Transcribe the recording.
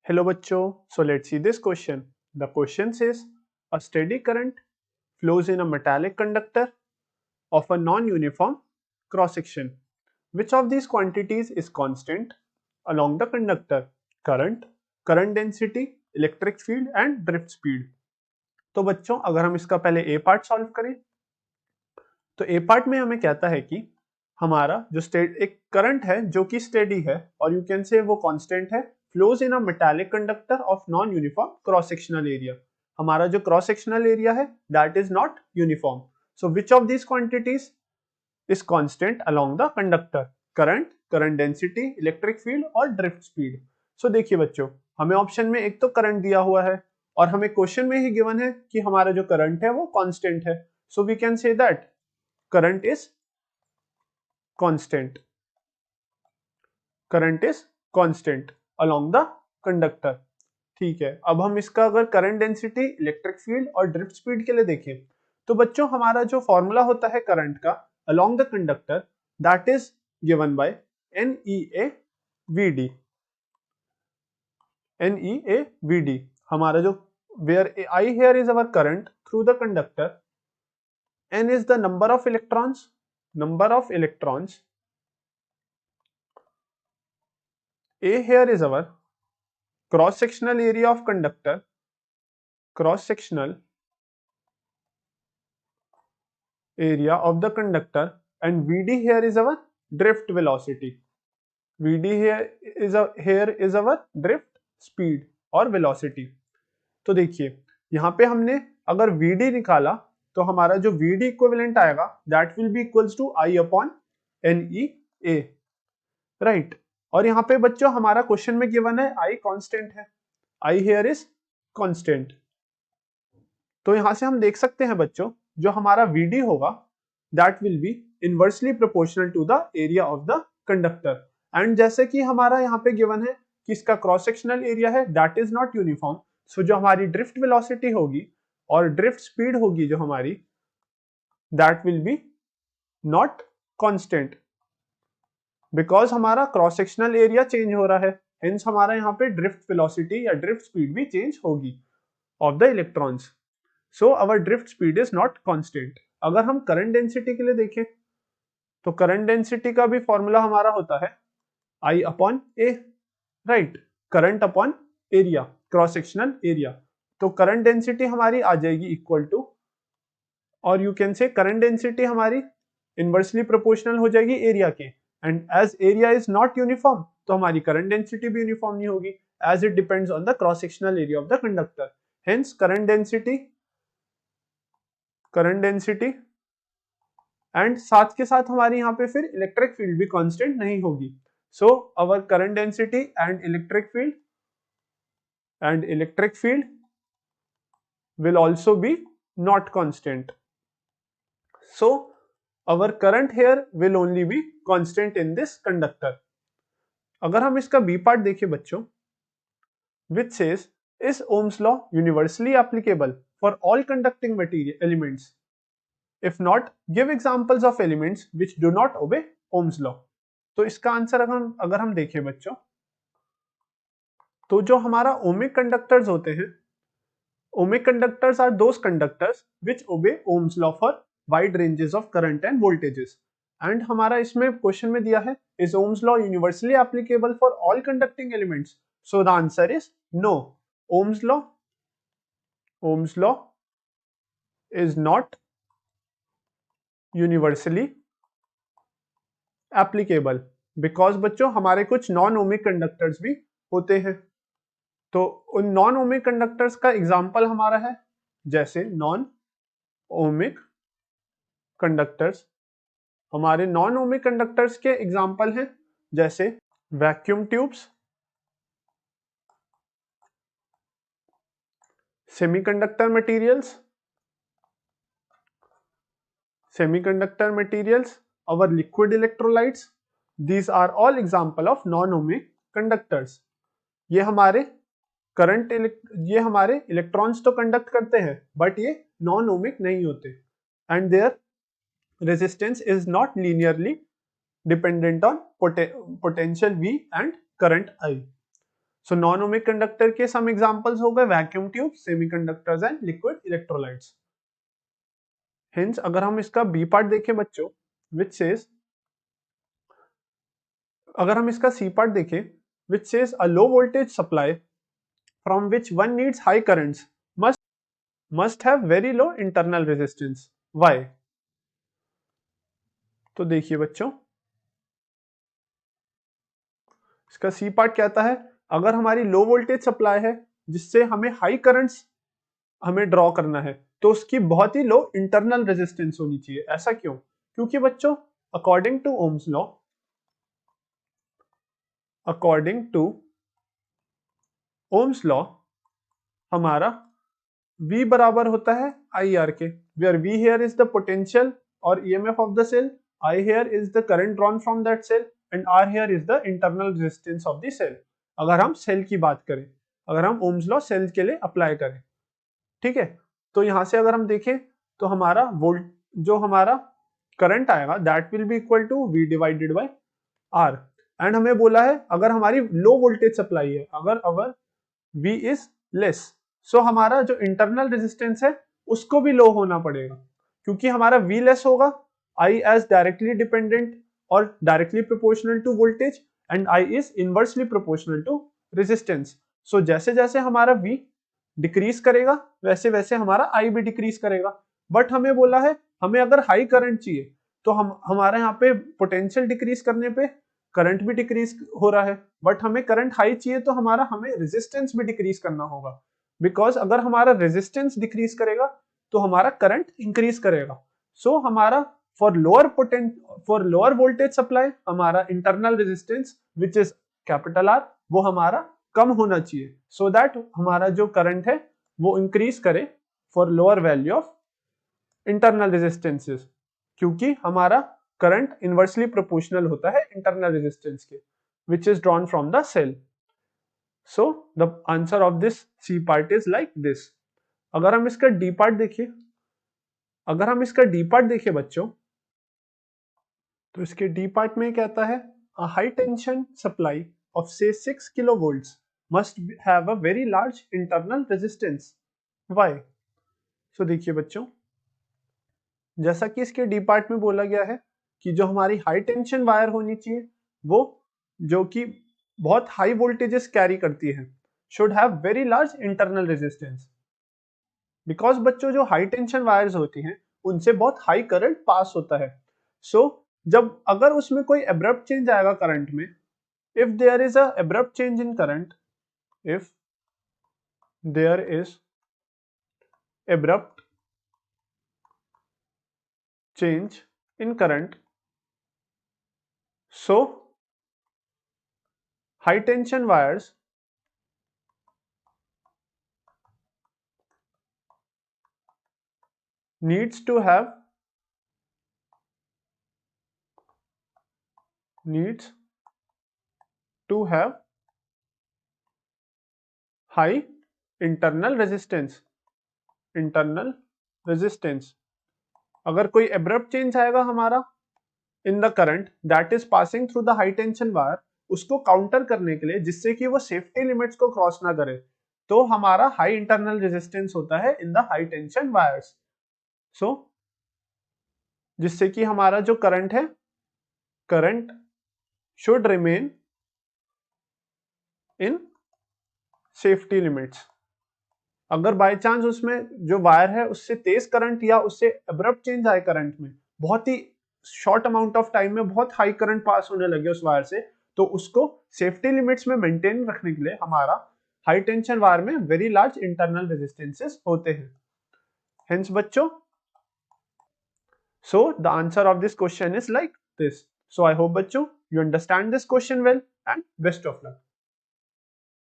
Hello बच्चों, so let's see this question. The question says a steady current flows in a metallic conductor of a non-uniform cross section. Which of these quantities is constant along the conductor? Current, current density, electric field and drift speed. तो बच्चों अगर हम इसका पहले ए part solve करें तो ए part में हमें कहता है कि हमारा जो स्टेट एक करंट है जो कि स्टेडी है और यू कैन से वो कांस्टेंट है, flows in a metallic conductor of non uniform cross sectional area. हमारा जो क्रॉस सेक्शनल एरिया है that is not uniform. So which of this quantities is constant along the conductor? Current, current density, electric field और drift speed. सो देखिए बच्चों, हमें option में एक तो करंट दिया हुआ है और हमें क्वेश्चन में ही गिवन है कि हमारा जो करंट है वो कांस्टेंट है। So we can say that current is constant. Current is constant along the conductor. ठीक है, अब हम इसका अगर करंट डेंसिटी, इलेक्ट्रिक फील्ड और ड्रिफ्ट स्पीड के लिए देखें तो बच्चों हमारा जो फॉर्मूला होता है करंट का along the conductor that is given by NEA VD। हमारा जो where I here is our current through the conductor, N is the number of electrons, A here is our cross sectional area of conductor, cross sectional area of the conductor, and VD here is our drift velocity. VD here is our drift speed और velocity। तो देखिए यहाँ पे हमने अगर VD निकाला तो हमारा जो VD इक्विवेलेंट आएगा that will be equals to I upon NEA, right. और यहाँ पे बच्चों हमारा क्वेश्चन में गिवन है I कांस्टेंट है, I here is कांस्टेंट। तो यहां से हम देख सकते हैं बच्चों जो हमारा VD होगा that will be inversely proportional to the area of the conductor. And जैसे कि हमारा यहाँ पे गिवन है कि इसका क्रॉस सेक्शनल एरिया है that is not uniform, so जो हमारी ड्रिफ्ट वेलोसिटी होगी और ड्रिफ्ट स्पीड होगी जो हमारी that will B not constant because हमारा क्रॉस सेक्शनल एरिया चेंज हो रहा है, हेंस हमारा यहाँ पे ड्रिफ्ट वेलोसिटी या ड्रिफ्ट स्पीड भी चेंज होगी of the electrons. So our drift speed is not constant. अगर हम करंट डेंसिटी के लिए देखें तो करंट डेंसिटी का भी फॉर्मूला हमारा होता है I upon A, right, current upon area, cross sectional area. तो करंट डेंसिटी हमारी आ जाएगी इक्वल टू, और you can say current density हमारी इनवर्सली प्रोपोर्शनल हो जाएगी एरिया के, and as area is not uniform तो हमारी करंट डेंसिटी भी यूनिफॉर्म नहीं होगी as it depends on the cross sectional area of the conductor. Hence current density and साथ के साथ हमारी यहाँ पे फिर इलेक्ट्रिक फील्ड भी कांस्टेंट नहीं होगी। So our current density and electric field will also be not constant. So our current here will only be constant in this conductor. अगर हम इसका बी पार्ट देखें बच्चों, which says is Ohm's law universally applicable for all conducting material elements? If not, give examples of elements which do not obey Ohm's law. तो इसका answer अगर हम देखें बच्चों तो जो हमारा ओमिक कंडक्टर्स होते हैं, ohmic conductors are those conductors which obey Ohm's law for wide ranges of current and voltages. And हमारा इसमें क्वेश्चन में दिया है is Ohm's law universally applicable for all conducting elements? So the answer is no. Ohm's law is not universally applicable because बच्चों हमारे कुछ non ohmic conductors भी होते हैं। तो उन नॉन ओमिक कंडक्टर्स का एग्जांपल हमारा है जैसे नॉन ओमिक कंडक्टर्स, हमारे नॉन ओमिक कंडक्टर्स के एग्जांपल हैं जैसे vacuum tubes, semiconductor materials, our liquid electrolytes, these are all example of non-ohmic conductors. ये हमारे इलेक्ट्रॉन्स तो कंडक्ट करते हैं बट ये नॉन ओमिक नहीं होते and their resistance is not linearly dependent on potential V and current I. So non ohmic conductor के some examples हो गए vacuum tube, semiconductors and liquid electrolytes. Hence अगर हम इसका बी पार्ट देखें बच्चों, विच सेज, अगर हम इसका सी पार्ट देखें, which says a low voltage supply from which one needs high currents must have very low internal resistance. Why? तो देखिए बच्चों, इसका सी पार्ट कहता है अगर हमारी लो वोल्टेज सप्लाई है जिससे हमें हाई करंट्स हमें ड्रॉ करना है, तो उसकी बहुत ही लो इंटरनल रेजिस्टेंस होनी चाहिए। ऐसा क्यों? क्योंकि बच्चों according to Ohm's law, according to Ohm's law हमारा V बराबर होता है IR के, where V here is the potential or EMF of the cell, I here is the current drawn from that cell and R here is the internal resistance of the cell। अगर हम cell की बात करें, अगर हम Ohm's law cell के लिए apply करें, ठीक है, तो यहां से अगर हम देखें तो हमारा वोल्ट जो हमारा करंट आएगा that will be equal to V divided by R। एंड हमें बोला है अगर हमारी लो वोल्टेज सप्लाई है, अगर अवर V इज लेस, सो हमारा जो इंटरनल रेजिस्टेंस है उसको भी लो होना पड़ेगा, क्योंकि हमारा V लेस होगा, I एज डायरेक्टली डिपेंडेंट और directly proportional to voltage and I is inversely proportional to resistance. So जैसे जैसे हमारा V डिक्रीज करेगा वैसे वैसे हमारा I भी डिक्रीज करेगा। बट हमें बोला है हमें अगर हाई करंट चाहिए तो हम हमारे यहाँ पे पोटेंशियल डिक्रीज करने पे करंट भी डिक्रीज हो रहा है, बट हमें करंट हाई चाहिए तो हमें रेजिस्टेंस भी डिक्रीज करना होगा, बिकॉज अगर हमारा रेजिस्टेंस डिक्रीज करेगा तो हमारा करंट इंक्रीज करेगा। सो हमारा फॉर लोअर वोल्टेज सप्लाई हमारा internal resistance which is capital R वो हमारा कम होना चाहिए, सो दैट हमारा जो करंट है वो इंक्रीज करे for lower value of internal resistances, क्योंकि हमारा करंट इनवर्सली प्रोपोर्शनल होता है इंटरनल रेजिस्टेंस के, which is drawn from the cell। So the answer of this C part is like this। अगर हम इसका D part देखिए, अगर हम इसका D part देखें बच्चों, तो इसके D part में कहता है a high tension supply of say 6 kilovolts must have a very large internal resistance। Why? So देखिए बच्चों, जैसा कि इसके डी पार्ट में बोला गया है कि जो हमारी हाई टेंशन वायर होनी चाहिए वो जो कि बहुत हाई वोल्टेजेस कैरी करती है should have very large internal resistance, because बच्चों जो हाई टेंशन वायर्स होती हैं उनसे बहुत हाई करंट पास होता है। सो जब अगर उसमें कोई एब्रप्ट चेंज आएगा करंट में, if there is a abrupt change in current, if there is abrupt change in current, so high tension wires needs to have high internal resistance। अगर कोई एब्रप्ट चेंज आएगा हमारा in the current that is passing through the high tension wire, उसको counter करने के लिए जिससे कि वो सेफ्टी लिमिट्स को क्रॉस ना करे, तो हमारा हाई इंटरनल रेजिस्टेंस होता है in the high tension wires. So जिससे कि हमारा जो करंट है, current should remain in safety limits. अगर बाय चांस उसमें जो वायर है उससे तेज करंट या उससे अब्रप्ट चेंज आए करंट में, बहुत ही शॉर्ट अमाउंट ऑफ टाइम में बहुत हाई करंट पास होने लगे उस वायर से, तो उसको सेफ्टी लिमिट्स में मेंटेन रखने के लिए हमारा हाई टेंशन वायर में वेरी लार्ज इंटरनल रेजिस्टेंसेस होते हैं। हेंस बच्चों, so the answer of this question is like this। So I hope बच्चों you understand this question well and best of luck।